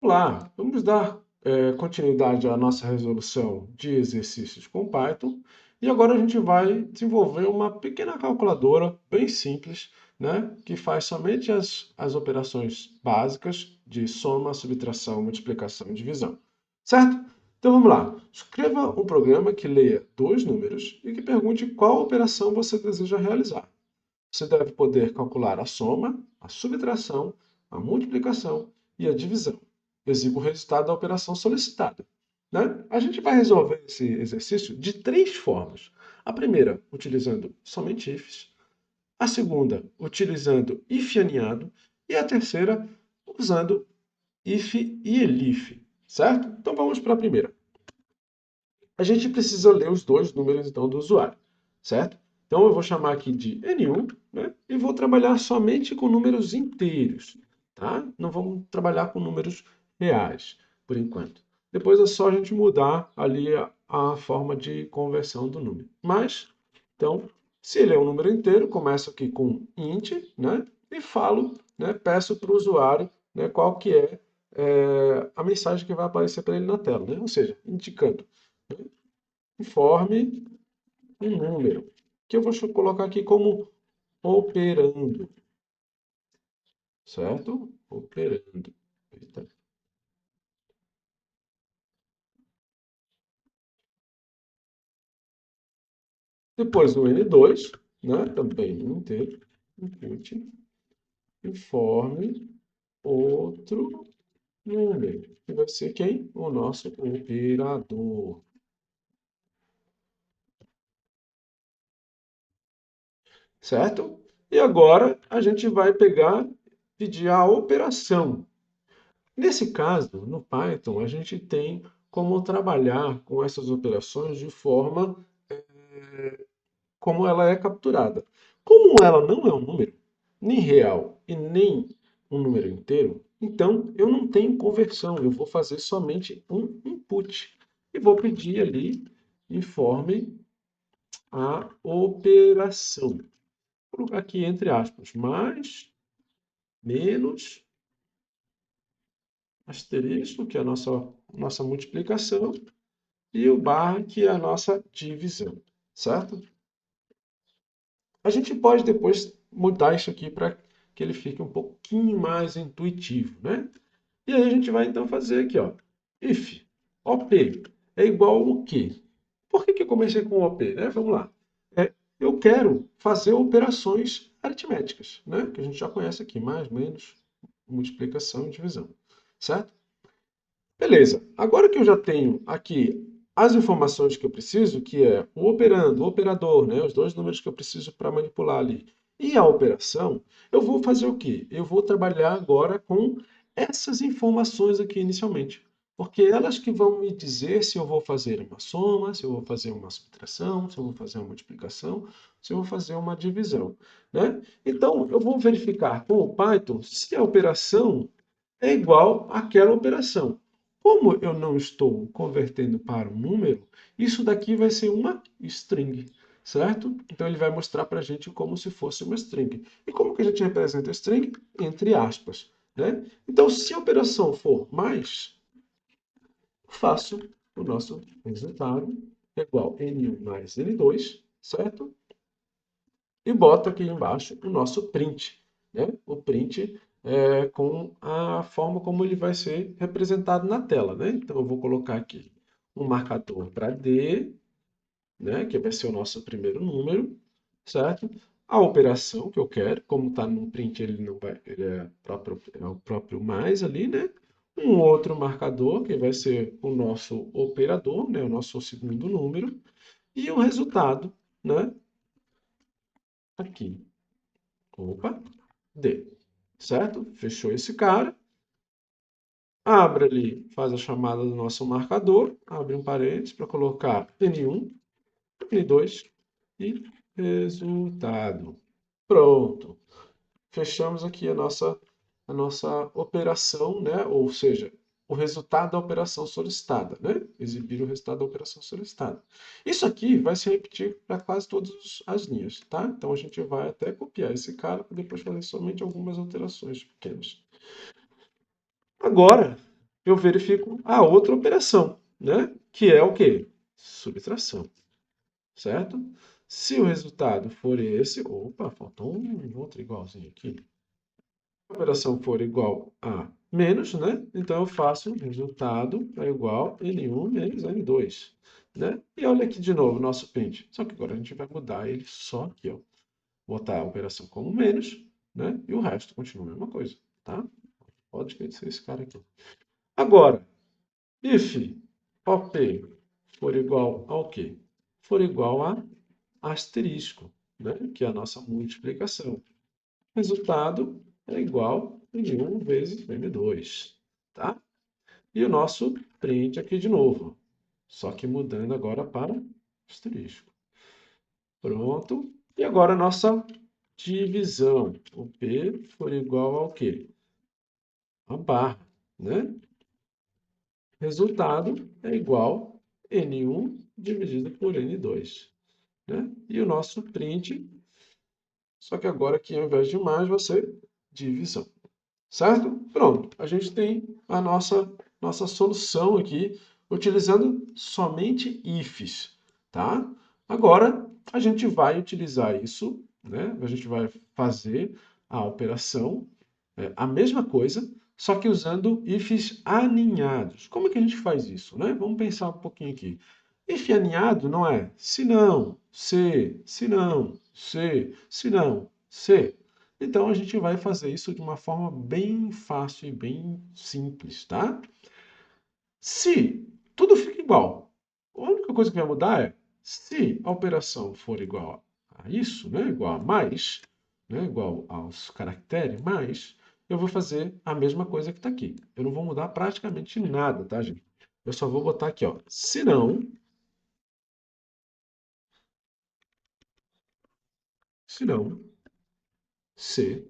Olá, vamos dar continuidade à nossa resolução de exercícios com Python. E agora a gente vai desenvolver uma pequena calculadora bem simples, né, que faz somente as operações básicas de soma, subtração, multiplicação e divisão. Certo? Então vamos lá. Escreva um programa que leia dois números e que pergunte qual operação você deseja realizar. Você deve poder calcular a soma, a subtração, a multiplicação e a divisão. Exiba o resultado da operação solicitada. Né? A gente vai resolver esse exercício de três formas. A primeira, utilizando somente ifs. A segunda, utilizando if aninhado. E a terceira, usando if e elif. Certo? Então vamos para a primeira. A gente precisa ler os dois números então do usuário, certo? Então eu vou chamar aqui de N1, né? E vou trabalhar somente com números inteiros, tá? Não vamos trabalhar com números reais, por enquanto. Depois é só a gente mudar ali a forma de conversão do número. Mas, então, se ele é um número inteiro, começo aqui com int, né? E falo, né? Peço para o usuário, né? Qual que é a mensagem que vai aparecer para ele na tela, né? Ou seja, indicando informe um número, que eu vou colocar aqui como operando, certo? Operando. Eita. Depois o N2, né? Também inteiro, input, informe outro número, que vai ser quem? O nosso operador, certo? E agora a gente vai pegar, pedir a operação. Nesse caso, no Python, a gente tem como trabalhar com essas operações de forma como ela é capturada. Como ela não é um número, nem real e nem um número inteiro, então eu não tenho conversão, eu vou fazer somente um input. E vou pedir ali, informe a operação. Vou colocar aqui entre aspas, mais, menos, asterisco, que é a nossa multiplicação, e o barra, que é a nossa divisão, certo? A gente pode depois mudar isso aqui para que ele fique um pouquinho mais intuitivo, né? E aí a gente vai então fazer aqui, ó, if op é igual ao quê? Por que eu comecei com op, né? Vamos lá. Eu quero fazer operações aritméticas, né? Que a gente já conhece aqui, mais, menos, multiplicação e divisão, certo? Beleza. Agora que eu já tenho aqui as informações que eu preciso, que é o operando, o operador, né, os dois números que eu preciso para manipular ali, e a operação, eu vou fazer o quê? Eu vou trabalhar agora com essas informações aqui inicialmente. Porque elas que vão me dizer se eu vou fazer uma soma, se eu vou fazer uma subtração, se eu vou fazer uma multiplicação, se eu vou fazer uma divisão, né? Então, eu vou verificar com o Python se a operação é igual àquela operação. Como eu não estou convertendo para um número, isso daqui vai ser uma string, certo? Então ele vai mostrar para a gente como se fosse uma string. E como que a gente representa a string? Entre aspas, né? Então, se a operação for mais, faço o nosso resultado igual N1 mais N2, certo? E boto aqui embaixo o nosso print, né? O print com a forma como ele vai ser representado na tela, né? Então eu vou colocar aqui um marcador para D, né? Que vai ser o nosso primeiro número, certo? A operação que eu quero, como está no print, ele não vai, ele é o próprio mais ali, né? Um outro marcador que vai ser o nosso operador, né? O nosso segundo número e o resultado, né? Aqui. Opa, D. Certo? Fechou esse cara. Abre ali, faz a chamada do nosso marcador. Abre um parênteses para colocar N1, N2 e resultado. Pronto. Fechamos aqui a nossa operação, né? Ou seja, o resultado da operação solicitada, né? Exibir o resultado da operação solicitada. Isso aqui vai se repetir para quase todas as linhas, tá? Então a gente vai até copiar esse cara para depois fazer somente algumas alterações pequenas. Agora, eu verifico a outra operação, né? Que é o quê? Subtração, certo? Se o resultado for esse, opa, faltou um outro igualzinho aqui. Se a operação for igual a menos, né? Então eu faço resultado é igual a N1 menos N2, né? E olha aqui de novo o nosso pente. Só que agora a gente vai mudar ele só aqui, ó. Botar a operação como menos, né? E o resto continua a mesma coisa, tá? Pode esquecer esse cara aqui. Agora, if OP for igual ao quê? For igual a asterisco, né? Que é a nossa multiplicação. Resultado é igual a N1 vezes N2, tá? E o nosso print aqui de novo, só que mudando agora para asterisco. Pronto. E agora a nossa divisão. O P for igual ao quê? A barra, né? Resultado é igual a N1 dividido por N2, né? E o nosso print, só que agora aqui ao invés de mais vai ser divisão. Certo? Pronto. A gente tem a nossa solução aqui utilizando somente ifs, tá? Agora a gente vai utilizar isso, né? A gente vai fazer a operação, a mesma coisa, só que usando ifs aninhados. Como é que a gente faz isso, né? Vamos pensar um pouquinho aqui. If aninhado não é se não, se não, se não, se. Então, a gente vai fazer isso de uma forma bem fácil e bem simples, tá? Se tudo fica igual, a única coisa que vai mudar é se a operação for igual a isso, né? Igual a mais, né? Igual aos caracteres mais, eu vou fazer a mesma coisa que está aqui. Eu não vou mudar praticamente nada, tá, gente? Eu só vou botar aqui, ó. Se não, se.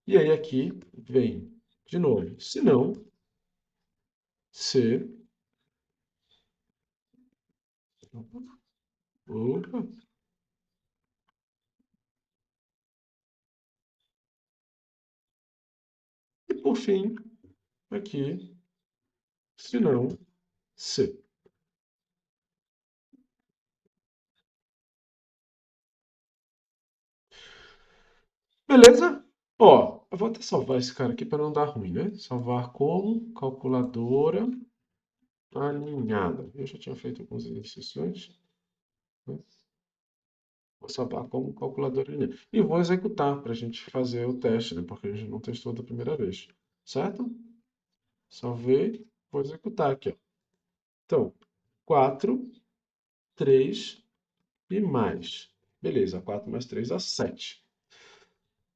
E aí aqui vem de novo. Se não, se. Opa. E por fim, aqui, se não, se. Beleza? Ó, eu vou até salvar esse cara aqui para não dar ruim, né? Salvar como calculadora alinhada. Eu já tinha feito alguns exercícios antes, né? Vou salvar como calculadora alinhada. E vou executar para a gente fazer o teste, né? Porque a gente não testou da primeira vez. Certo? Salvei. Vou executar aqui, ó. Então, 4, 3 e mais. Beleza, 4 mais 3 dá 7.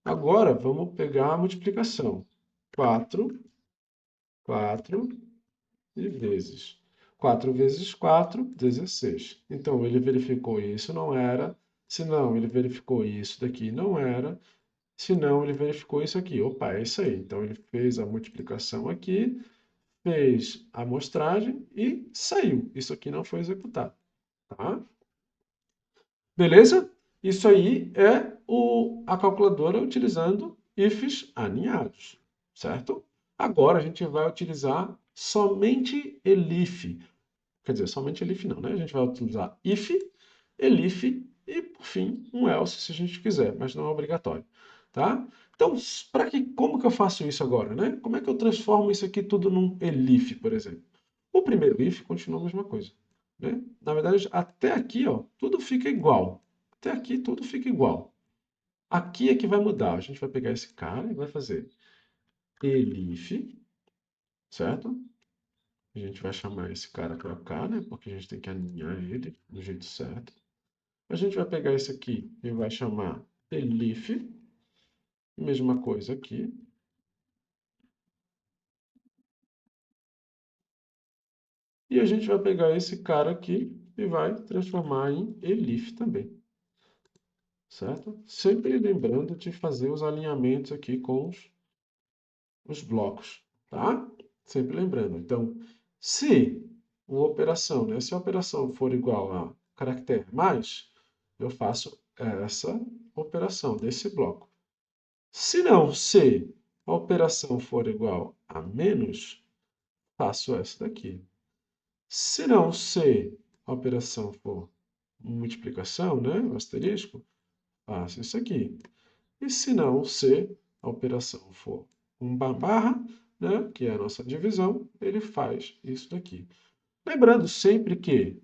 Agora, vamos pegar a multiplicação. 4 e vezes. 4 vezes 4, 16. Então, ele verificou isso, não era. Se não, ele verificou isso daqui, não era. Se não, ele verificou isso aqui. Opa, é isso aí. Então, ele fez a multiplicação aqui, fez a amostragem e saiu. Isso aqui não foi executado. Tá? Beleza? Isso aí é a calculadora utilizando ifs aninhados, certo? Agora a gente vai utilizar somente elif. Quer dizer, somente elif não, né? A gente vai utilizar if, elif e, por fim, um else se a gente quiser, mas não é obrigatório, tá? Então, como que eu faço isso agora, né? Como é que eu transformo isso aqui tudo num elif, por exemplo? O primeiro if continua a mesma coisa, né? Na verdade, até aqui, ó, tudo fica igual. Até aqui tudo fica igual. Aqui é que vai mudar. A gente vai pegar esse cara e vai fazer elif, certo? A gente vai chamar esse cara para cá, né? Porque a gente tem que alinhar ele do jeito certo. A gente vai pegar esse aqui e vai chamar elif, mesma coisa aqui. E a gente vai pegar esse cara aqui e vai transformar em elif também, certo? Sempre lembrando de fazer os alinhamentos aqui com os blocos, tá? Sempre lembrando. Então, se se a operação for igual a caractere mais, eu faço essa operação desse bloco. Se não, se a operação for igual a menos, faço essa daqui. Se não, se a operação for multiplicação, né, o asterisco, faço isso aqui. E se não, se a operação for uma barra, né, que é a nossa divisão, ele faz isso daqui. Lembrando sempre que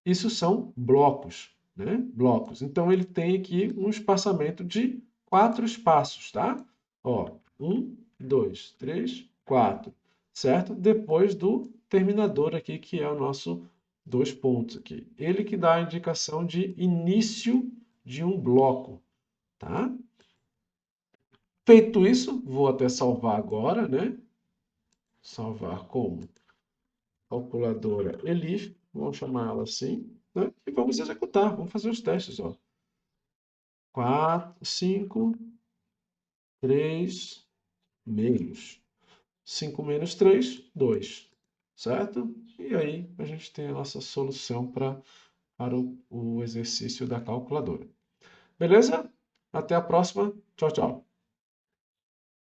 isso são blocos, né? Blocos. Então, ele tem aqui um espaçamento de 4 espaços, tá? Ó, 1, 2, 3, 4, certo? Depois do terminador aqui, que é o nosso 2 pontos aqui. Ele que dá a indicação de início de um bloco, tá? Feito isso, vou até salvar agora, né? Salvar como calculadora ELIF, vamos chamar ela assim, né? E vamos executar, vamos fazer os testes, ó. 4, 5, 3 meios. 5 menos 3, 2, certo? E aí a gente tem a nossa solução para o exercício da calculadora. Beleza? Até a próxima. Tchau, tchau.